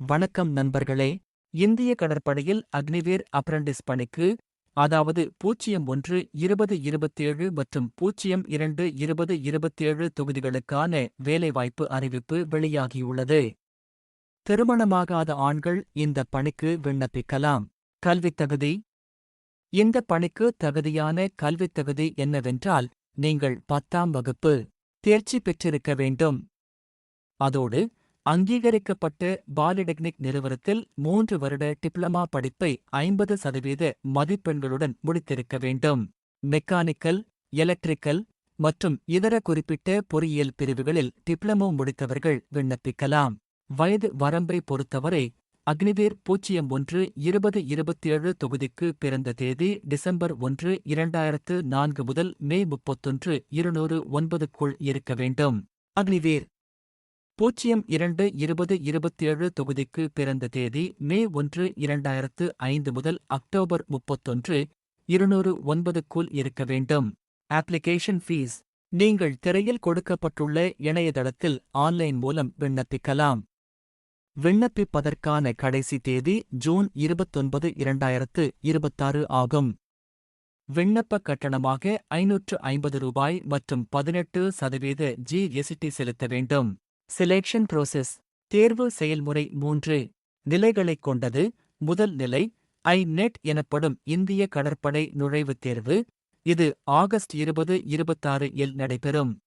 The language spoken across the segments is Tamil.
வணக்கம் நண்பர்களே. இந்திய கடற்படையில் அக்னிவேர் அப்ரண்டிஸ் பணிக்கு, அதாவது 01-2027 மற்றும் 02-2027 தொகுதிகளுக்கான வேலைவாய்ப்பு அறிவிப்பு வெளியாகியுள்ளது. திருமணமாகாத ஆண்கள் இந்த பணிக்கு விண்ணப்பிக்கலாம். கல்வித் தகுதி. இந்த பணிக்கு தகுதியான கல்வித் தகுதி என்னவென்றால், நீங்கள் 10ஆம் வகுப்பு தேர்ச்சி பெற்றிருக்க வேண்டும். அதோடு அங்கீகரிக்கப்பட்ட பாலிடெக்னிக் நிறுவனத்தில் 3 வருட டிப்ளமா படிப்பை 50% மதிப்பெண்களுடன் முடித்திருக்க வேண்டும். மெக்கானிக்கல், எலக்ட்ரிக்கல் மற்றும் இதர குறிப்பிட்ட பொறியியல் பிரிவுகளில் டிப்ளமோ முடித்தவர்கள் விண்ணப்பிக்கலாம். வயது வரம்பை பொறுத்தவரை, அக்னிவேர் 01-2027 தொகுதிக்கு பிறந்த தேதி டிசம்பர் 1, 2004 முதல் மே 31, 2009க்குள் இருக்க வேண்டும். அக்னிவேர் 02-2027 தொகுதிக்கு பிறந்த தேதி மே 1, 2005 முதல் அக்டோபர் 31, 2009க்குள் இருக்க வேண்டும். Application fees. நீங்கள் திரையில் கொடுக்கப்பட்டுள்ள இணையதளத்தில் ஆன்லைன் மூலம் விண்ணப்பிக்கலாம். விண்ணப்பிப்பதற்கான கடைசி தேதி ஜூன் 29, 2026 ஆகும். விண்ணப்ப கட்டணமாக ரூ. 550 மற்றும் 18% GST செலுத்த வேண்டும். செலெக்ஷன் ப்ரோசெஸ். தேர்வு செயல்முறை 3 நிலைகளைக் கொண்டது. முதல் நிலை INET எனப்படும் இந்திய கடற்படை நுழைவுத் தேர்வு. இது ஆகஸ்ட் 20, 26 இல் நடைபெறும்.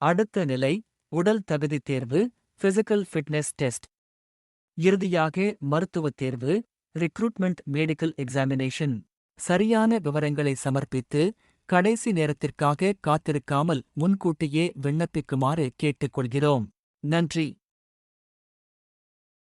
அடுத்த நிலை உடல் தகுதி தேர்வு, பிசிக்கல் ஃபிட்னஸ் டெஸ்ட். இறுதியாக மருத்துவத் தேர்வு, ரிக்ரூட்மெண்ட் மெடிக்கல் எக்ஸாமினேஷன். சரியான விவரங்களை சமர்ப்பித்து, கடைசி நேரத்திற்காக காத்திருக்காமல் முன்கூட்டியே விண்ணப்பிக்குமாறு கேட்டுக்கொள்கிறோம். நன்றி.